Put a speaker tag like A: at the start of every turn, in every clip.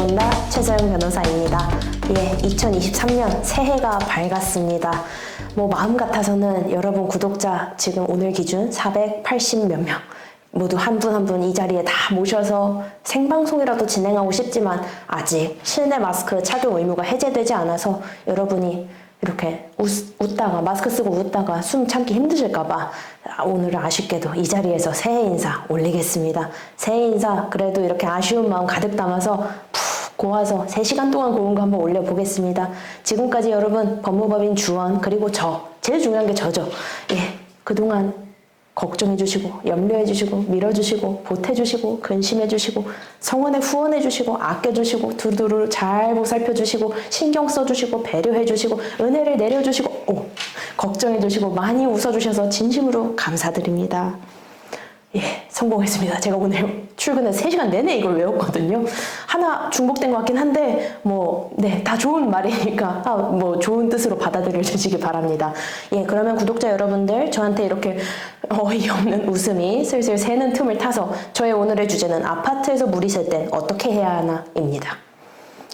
A: 들어온다 최서영 변호사입니다. 예, 2023년 새해가 밝았습니다. 마음 같아서는 여러분 구독자 지금 오늘 기준 480 몇 명 모두 한 분 한 분 이 자리에 다 모셔서 생방송이라도 진행하고 싶지만 아직 실내 마스크 착용 의무가 해제되지 않아서 여러분이 이렇게 웃다가 마스크 쓰고 웃다가 숨 참기 힘드실까봐 오늘은 아쉽게도 이 자리에서 새해 인사 올리겠습니다. 새해 인사 그래도 이렇게 아쉬운 마음 가득 담아서 푹 고아서 3시간 동안 고운 거 한번 올려보겠습니다. 지금까지 여러분 법무법인 주원 그리고 제일 중요한 게 저죠. 예, 그동안 걱정해주시고 염려해주시고 밀어주시고 보태주시고 근심해주시고 성원에 후원해주시고 아껴주시고 두루두루 잘 보살펴주시고 신경 써주시고 배려해주시고 은혜를 내려주시고 걱정해주시고 많이 웃어주셔서 진심으로 감사드립니다. 예, 성공했습니다. 제가 오늘 출근해서 3시간 내내 이걸 외웠거든요. 하나 중복된 것 같긴 한데 다 좋은 말이니까 좋은 뜻으로 받아들여 주시기 바랍니다. 예, 그러면 구독자 여러분들 저한테 이렇게 어이없는 웃음이 슬슬 새는 틈을 타서 저의 오늘의 주제는 아파트에서 물이 셀 땐 어떻게 해야 하나입니다.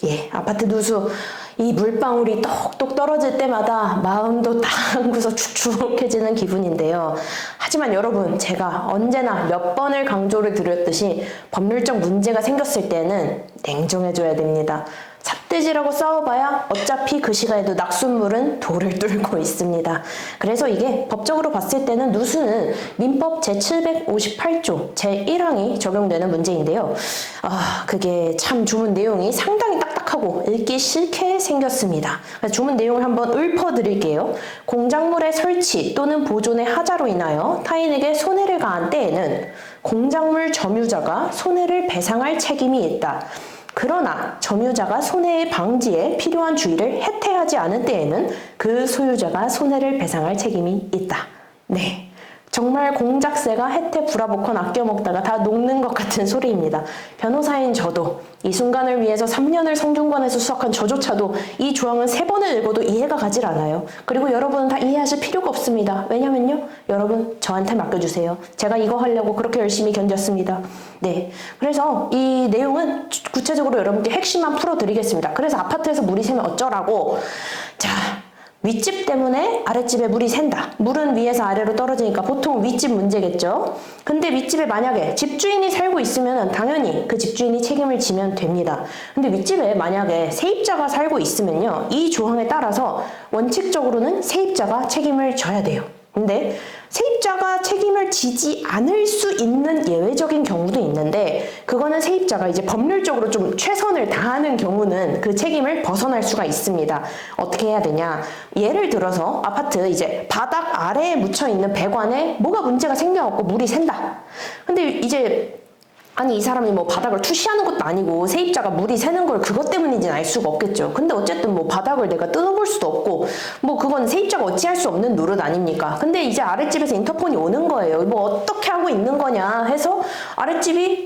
A: 예, 아파트 누수 이 물방울이 똑똑 떨어질 때마다 마음도 다 한구석 축축해지는 기분인데요. 하지만 여러분 제가 언제나 몇 번을 강조를 드렸듯이 법률적 문제가 생겼을 때는 냉정해져야 됩니다. 삿대질하고 싸워봐야 어차피 그 시간에도 낙숫물은 돌을 뚫고 있습니다. 그래서 이게 법적으로 봤을 때는 누수는 민법 제758조 제1항이 적용되는 문제인데요. 그게 참 주문 내용이 상당히 딱딱하고 읽기 싫게 생겼습니다. 주문 내용을 한번 읊어드릴게요. 공작물의 설치 또는 보존의 하자로 인하여 타인에게 손해를 가한 때에는 공작물 점유자가 손해를 배상할 책임이 있다. 그러나 점유자가 손해의 방지에 필요한 주의를 해태하지 않은 때에는 그 소유자가 손해를 배상할 책임이 있다. 네. 정말 공작새가 혜태 불화복권 아껴 먹다가 다 녹는 것 같은 소리입니다. 변호사인 저도 이 순간을 위해서 3년을 성균관에서 수석한 저조차도 이 조항은 3번을 읽어도 이해가 가질 않아요. 그리고 여러분은 다 이해하실 필요가 없습니다. 왜냐면요. 여러분 저한테 맡겨주세요. 제가 이거 하려고 그렇게 열심히 견뎠습니다. 네, 그래서 이 내용은 구체적으로 여러분께 핵심만 풀어드리겠습니다. 그래서 아파트에서 물이 새면 어쩌라고. 자, 윗집 때문에 아랫집에 물이 샌다. 물은 위에서 아래로 떨어지니까 보통 윗집 문제겠죠. 근데 윗집에 만약에 집주인이 살고 있으면 당연히 그 집주인이 책임을 지면 됩니다. 근데 윗집에 만약에 세입자가 살고 있으면요. 이 조항에 따라서 원칙적으로는 세입자가 책임을 져야 돼요. 근데 세입자가 책임을 지지 않을 수 있는 예외적인 경우도 있는데 그거는 세입자가 이제 법률적으로 좀 최선을 다하는 경우는 그 책임을 벗어날 수가 있습니다. 어떻게 해야 되냐? 예를 들어서 아파트 이제 바닥 아래에 묻혀있는 배관에 뭐가 문제가 생겨갖고 물이 샌다. 근데 이제 이 사람이 바닥을 투시하는 것도 아니고 세입자가 물이 새는 걸 그것 때문인지는 알 수가 없겠죠. 근데 어쨌든 바닥을 내가 뜯어볼 수도 없고 그건 세입자가 어찌할 수 없는 노릇 아닙니까? 근데 이제 아랫집에서 인터폰이 오는 거예요. 어떻게 하고 있는 거냐 해서 아랫집이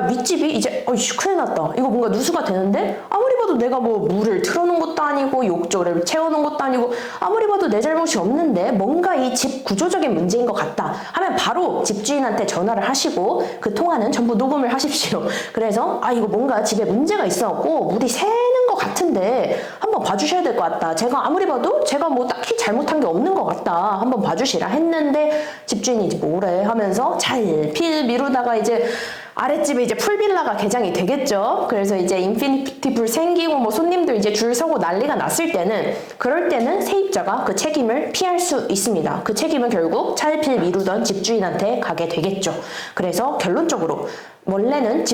A: 윗집이 이제 큰일 났다. 이거 뭔가 누수가 되는데 아무리 봐도 내가 물을 틀어놓은 것도 아니고 욕조를 채워놓은 것도 아니고 아무리 봐도 내 잘못이 없는데 뭔가 이 집 구조적인 문제인 것 같다 하면 바로 집주인한테 전화를 하시고 그 통화는 전부 녹음을 하십시오. 그래서 이거 뭔가 집에 문제가 있어갖고 물이 새는 것 같은데 한번 봐주셔야 될 것 같다. 제가 아무리 봐도 제가 딱히 잘못한 게 없는 것 같다. 한번 봐주시라 했는데 집주인이 이제 뭐래 하면서 잘필 미루다가 이제 아랫집에 이제 풀빌라가 개장이 되겠죠. 그래서 이제 인피니티 풀 생기고 손님들 이제 줄 서고 난리가 났을 때는 그럴 때는 세입자가 그 책임을 피할 수 있습니다. 그 책임은 결국 차일피일 미루던 집주인한테 가게 되겠죠. 그래서 결론적으로 원래는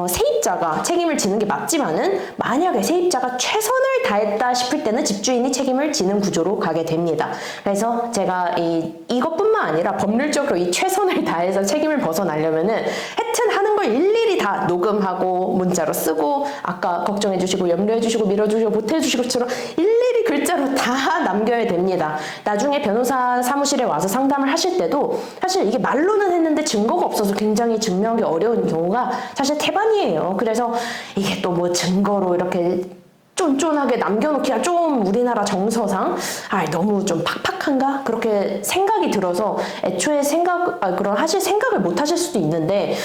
A: 세입자가 책임을 지는 게 맞지만은 만약에 세입자가 최선을 다했다 싶을 때는 집주인이 책임을 지는 구조로 가게 됩니다. 그래서 제가 이것뿐만 아니라 법률적으로 이 최선을 다해서 책임을 벗어나려면은 하여튼 하는 걸 일일이 다 녹음하고 문자로 쓰고 아까 걱정해주시고 염려해주시고 밀어주시고 보태주시고처럼 일일이 글자로 다 남겨야 됩니다. 나중에 변호사 사무실에 와서 상담을 하실 때도 사실 이게 말로는 했는데 증거가 없어서 굉장히 증명하기 어려운 경우가 사실 태반이에요. 그래서 이게 또 증거로 이렇게 쫀쫀하게 남겨놓기가 좀 우리나라 정서상 너무 좀 팍팍한가? 그렇게 생각이 들어서 애초에 그런 하실 생각을 못 하실 수도 있는데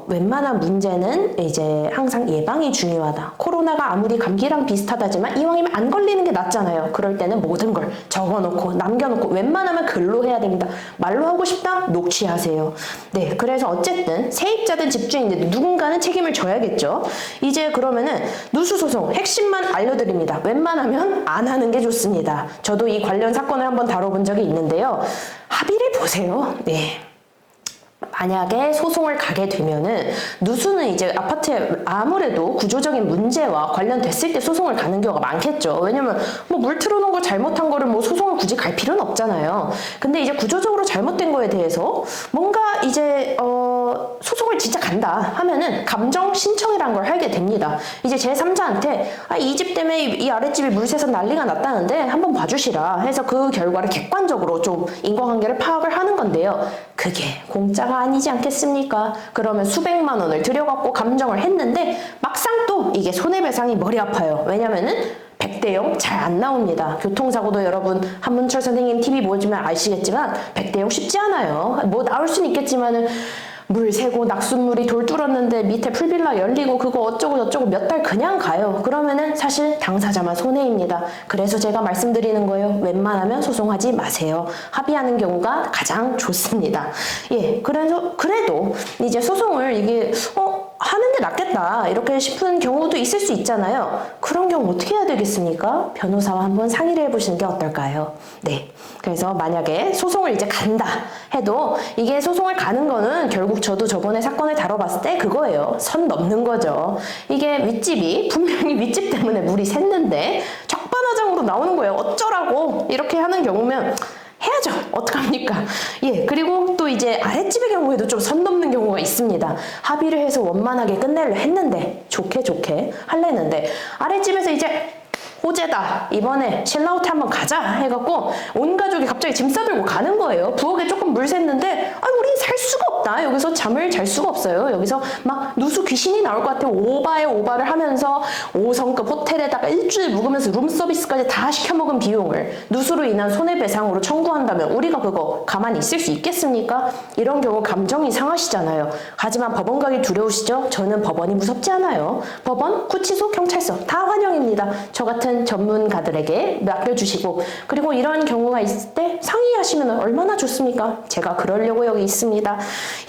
A: 웬만한 문제는 이제 항상 예방이 중요하다. 코로나가 아무리 감기랑 비슷하다지만 이왕이면 안 걸리는 게 낫잖아요. 그럴 때는 모든 걸 적어놓고 남겨놓고 웬만하면 글로 해야 됩니다. 말로 하고 싶다? 녹취하세요. 네, 그래서 어쨌든 세입자든 집주인든 누군가는 책임을 져야겠죠. 이제 그러면은 누수소송 핵심만 알려드립니다. 웬만하면 안 하는 게 좋습니다. 저도 이 관련 사건을 한번 다뤄본 적이 있는데요. 합의를 보세요. 네. 만약에 소송을 가게 되면은 누수는 이제 아파트에 아무래도 구조적인 문제와 관련됐을 때 소송을 가는 경우가 많겠죠. 왜냐면 뭐 물 틀어놓은 거 잘못한 거를 뭐 소송을 굳이 갈 필요는 없잖아요. 근데 이제 구조적으로 잘못된 거에 대해서 뭔가 이제 소송을 진짜 간다 하면은 감정 신청이라는 걸 하게 됩니다. 이제 제3자한테 이 집 때문에 이 아랫집이 물 새서 난리가 났다는데 한번 봐주시라 해서 그 결과를 객관적으로 좀 인과관계를 파악을 하는 건데요. 그게 공짜가 아니지 않겠습니까? 그러면 수백만 원을 들여갖고 감정을 했는데 막상 또 이게 손해배상이 머리 아파요. 왜냐면은 100대 0 잘 안 나옵니다. 교통사고도 여러분 한문철 선생님 TV 보시면 아시겠지만 100대 0 쉽지 않아요. 뭐 나올 수는 있겠지만은 물 새고 낙숫물이 돌 뚫었는데 밑에 풀빌라 열리고 그거 어쩌고 저쩌고 몇 달 그냥 가요. 그러면은 사실 당사자만 손해입니다. 그래서 제가 말씀드리는 거예요. 웬만하면 소송하지 마세요. 합의하는 경우가 가장 좋습니다. 예, 그래도 이제 소송을 이게 하는 게 낫겠다 이렇게 싶은 경우도 있을 수 있잖아요. 그런 경우 어떻게 해야 되겠습니까? 변호사와 한번 상의를 해보시는 게 어떨까요? 네, 그래서 만약에 소송을 이제 간다 해도 이게 소송을 가는 거는 결국 저도 저번에 사건을 다뤄봤을 때 그거예요. 선 넘는 거죠. 이게 윗집이 분명히 윗집 때문에 물이 샜는데 적반하장으로 나오는 거예요. 어쩌라고 이렇게 하는 경우면 해야죠. 어떡합니까? 예, 그리고 또 이제 아랫집의 경우에도 좀 선 넘는 경우가 있습니다. 합의를 해서 원만하게 끝내려 했는데 좋게 할랬는데 아랫집에서 이제 호재다. 이번에 칠라우트 한번 가자 해갖고 온 가족이 갑자기 짐 싸들고 가는 거예요. 부엌에 조금 물 샜는데 우리 살 수가 없다. 여기서 잠을 잘 수가 없어요. 여기서 막 누수 귀신이 나올 것 같아요. 오바를 하면서 5성급 호텔에다가 일주일 묵으면서 룸서비스까지 다 시켜먹은 비용을 누수로 인한 손해배상으로 청구한다면 우리가 그거 가만히 있을 수 있겠습니까? 이런 경우 감정이 상하시잖아요. 하지만 법원 가기 두려우시죠? 저는 법원이 무섭지 않아요. 법원, 구치소, 경찰서 다 환영입니다. 저 같은 전문가들에게 맡겨주시고 그리고 이런 경우가 있을 때 상의하시면 얼마나 좋습니까? 제가 그러려고 여기 있습니다.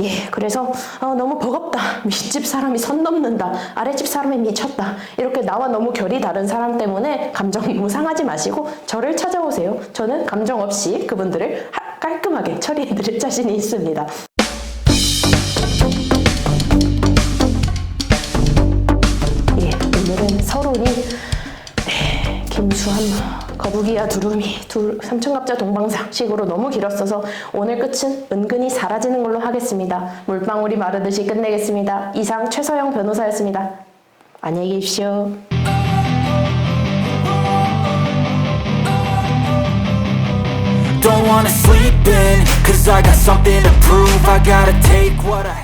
A: 예, 그래서 너무 버겁다. 윗집 사람이 선 넘는다. 아랫집 사람이 미쳤다. 이렇게 나와 너무 결이 다른 사람 때문에 감정 너무 상하지 마시고 저를 찾아오세요. 저는 감정 없이 그분들을 깔끔하게 처리해드릴 자신이 있습니다. 예, 오늘은 서론이 김수한, 거북이와 두루미, 삼천갑자 동방상 식으로 너무 길었어서 오늘 끝은 은근히 사라지는 걸로 하겠습니다. 물방울이 마르듯이 끝내겠습니다. 이상 최서영 변호사였습니다. 안녕히 계십시오.
B: Don't wanna sleep in, cause I got something to prove. I gotta take what I